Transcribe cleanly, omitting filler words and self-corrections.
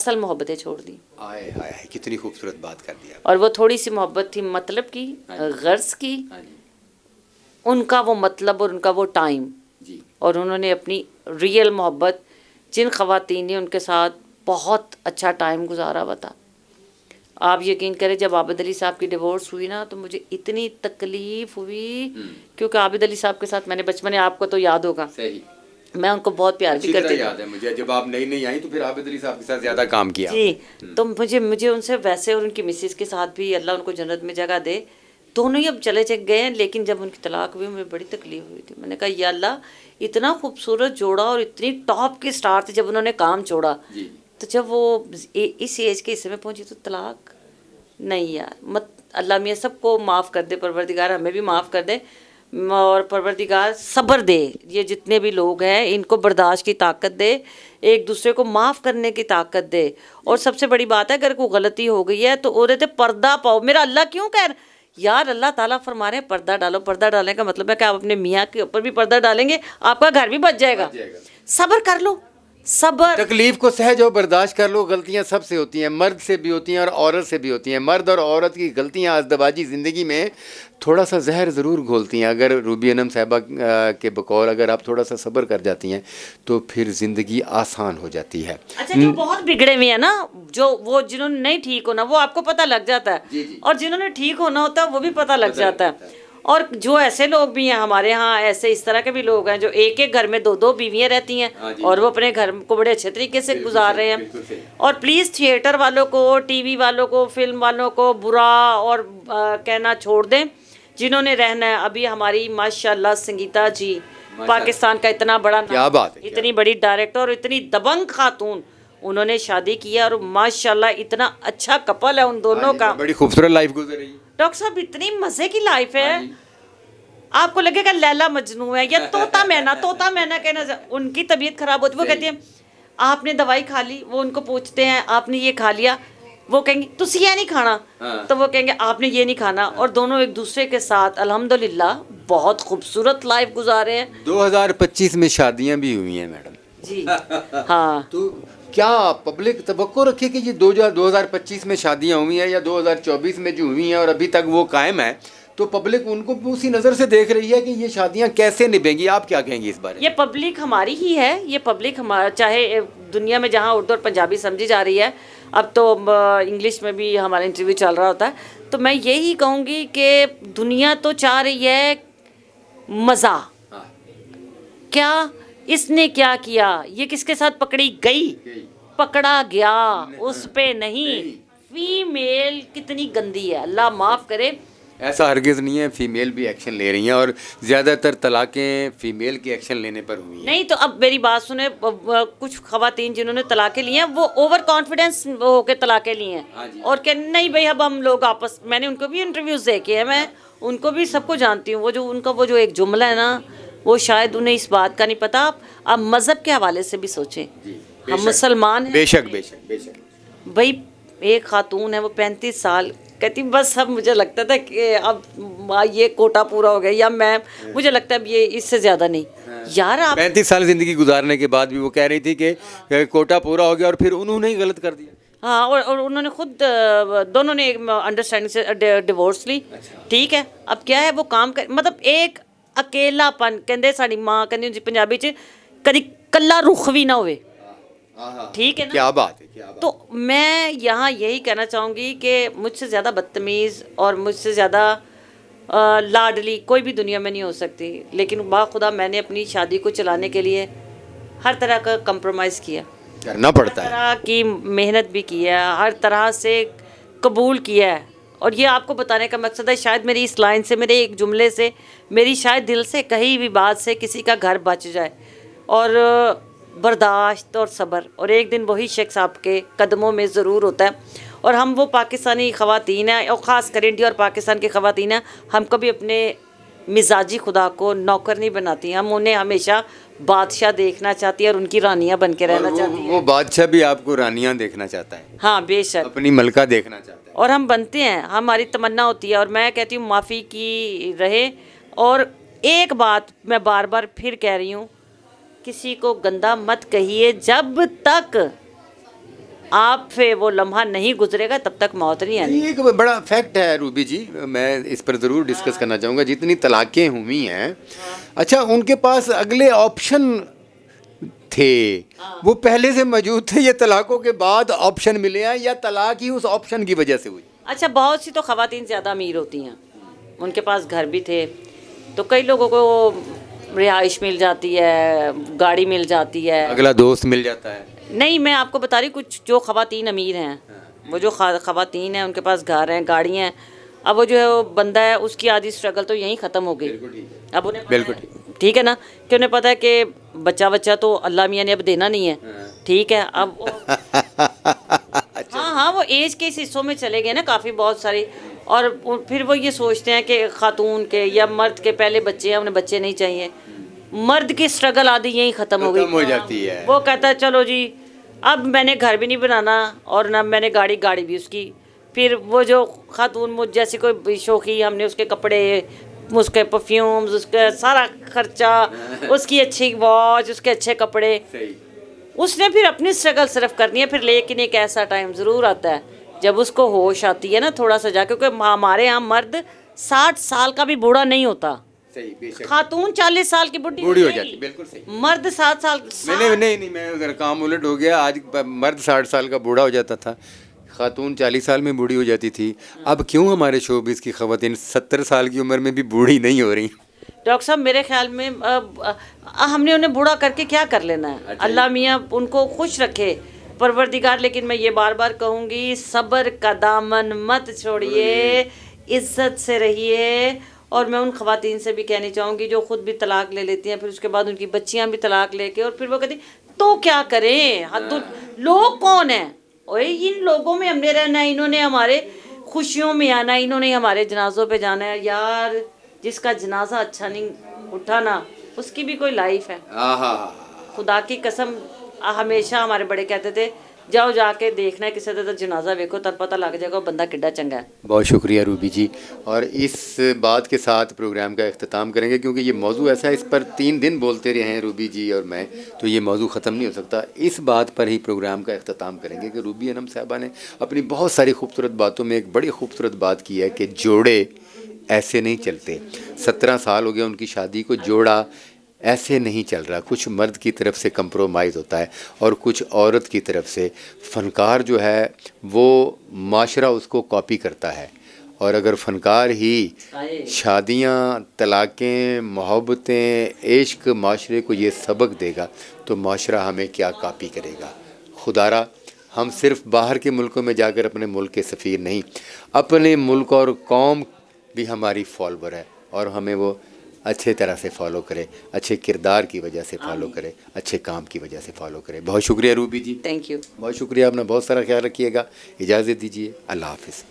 اصل محبتیں چھوڑ دی. آئے ہائے کتنی خوبصورت بات کر دیا. اور وہ تھوڑی سی محبت تھی مطلب کی, غرض کی, ان کا وہ مطلب اور ان کا وہ ٹائم, اور انہوں نے اپنی ریئل محبت جن خواتین نے ان کے ساتھ بہت اچھا ٹائم گزارا ہوا تھا. آپ یقین کریں جب عابد علی صاحب کی ڈیورس ہوئی نا تو مجھے اتنی تکلیف ہوئی, کیونکہ عابد علی صاحب کے ساتھ میں نے بچپن, آپ کو تو یاد ہوگا, میں ان کو بہت پیار بھی کرتی تھی. یاد ہے مجھے جب آپ نئی نئی آئیں تو پھر عابد علی صاحب کے ساتھ زیادہ کام کیا. جی, تو مجھے ان سے ویسے, اور ان کی مسز کے ساتھ بھی اللہ ان کو جنت میں جگہ دے, دونوں ہی اب چلے گئے ہیں, لیکن جب ان کی طلاق ہوئی مجھے بڑی تکلیف ہوئی تھی. میں نے کہا یا اللہ, اتنا خوبصورت جوڑا اور اتنی ٹاپ کی سٹار تھی, جب انہوں نے کام چھوڑا تو جب وہ اس ایج کے حصے میں پہنچی تو طلاق. نہیں یار, اللہ میاں سب کو معاف کر دے, پروردگار ہمیں بھی معاف کر دے, اور پروردگار صبر دے, یہ جتنے بھی لوگ ہیں ان کو برداشت کی طاقت دے, ایک دوسرے کو معاف کرنے کی طاقت دے. اور سب سے بڑی بات ہے اگر کوئی غلطی ہو گئی ہے تو عورتیں پردہ پاؤ. میرا اللہ کیوں کہہ رہا یار, اللہ تعالیٰ فرما رہے ہیں پردہ ڈالو. پردہ ڈالنے کا مطلب ہے کہ آپ اپنے میاں کے اوپر بھی پردہ ڈالیں گے, آپ کا گھر بھی بچ جائے گا. صبر کر لو, صبر, تکلیف کو سہ جاؤ, برداشت کر لو. غلطیاں سب سے ہوتی ہیں, مرد سے بھی ہوتی ہیں اور عورت سے بھی ہوتی ہیں. مرد اور عورت کی غلطیاں ازدواجی زندگی میں تھوڑا سا زہر ضرور گھولتی ہیں. اگر روبی انم صاحبہ کے بقول اگر آپ تھوڑا سا صبر کر جاتی ہیں تو پھر زندگی آسان ہو جاتی ہے. اچھا جو بہت بگڑے ہوئے ہیں نا, جو وہ جنہوں نے نہیں ٹھیک ہونا وہ آپ کو پتہ لگ جاتا ہے, اور جنہوں نے ٹھیک ہونا ہوتا ہے وہ بھی پتہ لگ جاتا ہے. اور جو ایسے لوگ بھی ہیں ہمارے ہاں, ایسے اس طرح کے بھی لوگ ہیں جو ایک ایک گھر میں دو دو بیویاں رہتی ہیں اور وہ اپنے گھر کو بڑے اچھے طریقے سے گزار رہے ہیں. اور پلیز تھیٹر والوں کو, ٹی وی والوں کو, فلم والوں کو برا اور کہنا چھوڑ دیں. جنہوں نے رہنا ہے, ابھی ہماری ماشاءاللہ سنگیتا جی, پاکستان کا اتنا بڑا نام, اتنی بڑی ڈائریکٹر اور اتنی دبنگ خاتون, انہوں نے شادی کیا اور ماشاءاللہ اتنا اچھا کپل ہے ان دونوں کا, بڑی خوبصورت لائف گزر رہی ہے. ڈاکٹر صاحب اتنی مزے کی لائف ہے, آپ کو لگے گا لیلا مجنوں ہے یا طوطا مینا. طوطا مینا کہنا, ان کی طبیعت خراب ہوتی ہے, وہ کہتی ہیں آپ نے دوائی کھا لی, وہ ان کو پوچھتے ہیں آپ نے یہ کھا لیا, وہ کہیں گے تسی یہ نہیں کھانا, تو وہ کہیں گے آپ نے یہ نہیں کھانا, اور دونوں ایک دوسرے کے ساتھ الحمدللہ بہت خوبصورت لائف گزارے ہیں. 2025 میں شادیاں بھی ہوئی ہیں میڈم جی ہاں, تو کیا پبلک توقع رکھے کہ یہ 2025 میں شادیاں ہوئی ہیں یا 2024 میں جو ہوئی ہیں اور ابھی تک وہ قائم ہے, تو پبلک ان کو اسی نظر سے دیکھ رہی ہے کہ یہ شادیاں کیسے نبھیں گی. آپ کیا کہیں گے اس بارے میں؟ یہ پبلک ہماری ہی ہے, یہ پبلک ہمارا, چاہے دنیا میں جہاں اردو اور پنجابی سمجھی جا رہی ہے, اب تو انگلش میں بھی ہمارا انٹرویو چل رہا ہوتا ہے, تو میں یہی کہوں گی کہ دنیا تو چاہ رہی ہے مزہ. کیا اس نے کیا کیا, یہ کس کے ساتھ پکڑی گئی, پکڑا گیا, اس پہ نہیں. فیمیل کتنی گندی ہے, اللہ معاف کرے. ایسا ہرگز نہیں ہے, فیمیل بھی ایکشن لے رہی ہیں اور زیادہ تر طلاقیں فیمیل کے ایکشن لینے پر ہوئی ہیں. نہیں تو اب میری بات سنیں, کچھ خواتین جنہوں نے طلاقیں لی ہیں وہ اوور کانفیڈنس ہو کے طلاقیں لی ہیں, اور کہ نہیں بھائی اب ہم لوگ آپس, میں نے ان کو بھی انٹرویوز دیکھے ہیں, میں ان کو بھی سب کو جانتی ہوں, وہ جو ان کا وہ جو ایک جملہ ہے نا, وہ شاید انہیں اس بات کا نہیں پتا. آپ مذہب کے حوالے سے بھی سوچیں, ہم مسلمان ہیں. بے شک بے شک بے شک. بھائی ایک خاتون ہے وہ 35 سال کہتی بس اب مجھے لگتا تھا کہ اب یہ کوٹا پورا ہو گیا, یا میں مجھے لگتا ہے اب یہ اس سے زیادہ نہیں. یار آپ 35 سال زندگی گزارنے کے بعد بھی وہ کہہ رہی تھی کہ کوٹا پورا ہو گیا, اور پھر انہوں نے ہی غلط کر دیا. ہاں, اور انہوں نے خود دونوں نے انڈرسٹینڈنگ سے ڈیورس لی. ٹھیک ہے, اب کیا ہے وہ کام کر, مطلب ایک اکیلا پن کہندے ساڈی ماں کہندی پنجابی چ کدی کلا رخ بھی نہ ہوئے. ٹھیک ہے نا, کیا بات ہے, کیا بات. تو میں یہاں یہی کہنا چاہوں گی کہ مجھ سے زیادہ بدتمیز اور مجھ سے زیادہ لاڈلی کوئی بھی دنیا میں نہیں ہو سکتی, لیکن باخدا میں نے اپنی شادی کو چلانے کے لیے ہر طرح کا کمپرومائز کیا, کرنا پڑتا ہے, ہر طرح کی محنت بھی کی ہے, ہر طرح سے قبول کیا ہے. اور یہ آپ کو بتانے کا مقصد ہے, شاید میری اس لائن سے, میرے ایک جملے سے, میری شاید دل سے کہیں بھی بات سے کسی کا گھر بچ جائے. اور برداشت اور صبر, اور ایک دن وہی شخص آپ کے قدموں میں ضرور ہوتا ہے. اور ہم وہ پاکستانی خواتین ہیں, اور خاص کر انڈیا اور پاکستان کی خواتین ہیں, ہم کبھی اپنے مزاجی خدا کو نوکر نہیں بناتی, ہم انہیں ہمیشہ بادشاہ دیکھنا چاہتی ہیں اور ان کی رانیاں بن کے رہنا چاہتی ہیں. وہ بادشاہ بھی آپ کو رانیاں دیکھنا چاہتا ہے, ہاں بے شک, اپنی ملکہ دیکھنا چاہتا ہے. اور ہم بنتے ہیں, ہماری تمنا ہوتی ہے, اور میں کہتی ہوں معافی کی رہے. اور ایک بات میں بار بار پھر کہہ رہی ہوں, کسی کو گندا مت کہیے جب تک آپ پہ وہ لمحہ نہیں گزرے گا تب تک موت نہیں آنی. یہ ایک بڑا فیکٹ ہے روبی جی, میں اس پر ضرور ڈسکس کرنا چاہوں گا. جتنی طلاقیں ہوئی ہیں, اچھا ان کے پاس اگلے آپشن تھے, وہ پہلے سے موجود تھے, یہ طلاقوں کے بعد آپشن ملے ہیں, یا طلاق ہی اس آپشن کی وجہ سے ہوئی؟ اچھا بہت سی تو خواتین زیادہ امیر ہوتی ہیں, ان کے پاس گھر بھی تھے, تو کئی لوگوں کو رہائش مل جاتی ہے, گاڑی مل جاتی ہے, اگلا دوست مل جاتا ہے. نہیں میں آپ کو بتا رہی ہوں, کچھ جو خواتین امیر ہیں, وہ جو خواتین ہیں ان کے پاس گھر ہیں, گاڑیاں ہیں, اب وہ جو ہے وہ بندہ ہے اس کی آدھی اسٹرگل تو یہیں ختم ہو گئی. اب انہیں بالکل ٹھیک ہے نا, کہ انہیں پتہ ہے کہ بچہ تو اللہ میاں نے اب دینا نہیں ہے, ٹھیک ہے. اب ہاں وہ ایج کے اس حصوں میں چلے گئے نا کافی بہت ساری, اور پھر وہ یہ سوچتے ہیں کہ خاتون کے یا مرد کے پہلے بچے ہیں, انہیں بچے نہیں چاہیے. مرد کی اسٹرگل آدھی یہیں ختم ہو گئی, ہو جاتی ہے. وہ کہتا ہے چلو جی اب میں نے گھر بھی نہیں بنانا اور نہ میں نے گاڑی بھی اس کی. پھر وہ جو خاتون مجھ جیسی کوئی شوخی, ہم نے اس کے کپڑے, اس کے پرفیومز, اس کا سارا خرچہ, اس کی اچھی واچ, اس کے اچھے کپڑے, اس نے پھر اپنی اسٹرگل صرف کرنی ہے پھر. لیکن ایک ایسا ٹائم ضرور آتا ہے جب اس کو ہوش آتی ہے نا تھوڑا سا جا, کیونکہ ہمارے یہاں مرد 60 سال کا بھی بوڑھا نہیں ہوتا, خاتون 40 سال کی بوڑھی ہو جاتی. بالکل صحیح. مرد 7 سال. نہیں میں اگر کام الٹ ہو گیا, آج مرد 60 سال کا بوڑھا ہو جاتا تھا, خاتون 40 سال میں بوڑھی ہو جاتی تھی. اب کیوں ہمارے شوبز کی خواتین 70 سال کی عمر میں بھی بوڑھی نہیں ہو رہی؟ ڈاکٹر صاحب میرے خیال میں ہم نے انہیں بوڑھا کر کے کیا کر لینا ہے, اللہ میاں ان کو خوش رکھے پروردگار. لیکن میں یہ بار بار کہوں گی, صبر کا دامن مت چھوڑیے, عزت سے رہیے. اور میں ان خواتین سے بھی کہنی چاہوں گی جو خود بھی طلاق لے لیتی ہیں, پھر اس کے بعد ان کی بچیاں بھی طلاق لے کے, اور پھر وہ کہتی تو کیا کریں, لوگ کون ہیں, ان لوگوں میں ہم نے رہنا ہے, انہوں نے ہمارے خوشیوں میں آنا ہے, انہوں نے ہمارے جنازوں پہ جانا ہے. یار جس کا جنازہ اچھا نہیں اٹھا نا, اس کی بھی کوئی لائف ہے. خدا کی قسم, ہمیشہ ہمارے بڑے کہتے تھے جاؤ جا کے دیکھنا ہے کسی کا جنازہ دیکھو, تب پتہ لگ جائے گا بندہ کڈا چنگا ہے. بہت شکریہ روبی جی. اور اس بات کے ساتھ پروگرام کا اختتام کریں گے, کیونکہ یہ موضوع ایسا ہے, اس پر 3 دن بولتے رہے ہیں روبی جی اور میں, تو یہ موضوع ختم نہیں ہو سکتا. اس بات پر ہی پروگرام کا اختتام کریں گے کہ روبی انم صاحبہ نے اپنی بہت ساری خوبصورت باتوں میں ایک بڑی خوبصورت بات کی ہے کہ جوڑے ایسے نہیں چلتے. 17 سال ہو گیا ان کی شادی کو, جوڑا ایسے نہیں چل رہا. کچھ مرد کی طرف سے کمپرومائز ہوتا ہے اور کچھ عورت کی طرف سے. فنکار جو ہے وہ معاشرہ اس کو کاپی کرتا ہے, اور اگر فنکار ہی شادیاں, طلاقیں, محبتیں, عشق معاشرے کو یہ سبق دے گا تو معاشرہ ہمیں کیا کاپی کرے گا. خدارا ہم صرف باہر کے ملکوں میں جا کر اپنے ملک کے سفیر نہیں, اپنے ملک اور قوم بھی ہماری فالوور ہے, اور ہمیں وہ اچھے طرح سے فالو کرے, اچھے کردار کی وجہ سے فالو کرے, اچھے کام کی وجہ سے فالو کرے. بہت شکریہ روبی جی, تھینک یو. بہت شکریہ. اپنا بہت سارا خیال رکھیے گا. اجازت دیجیے, اللہ حافظ.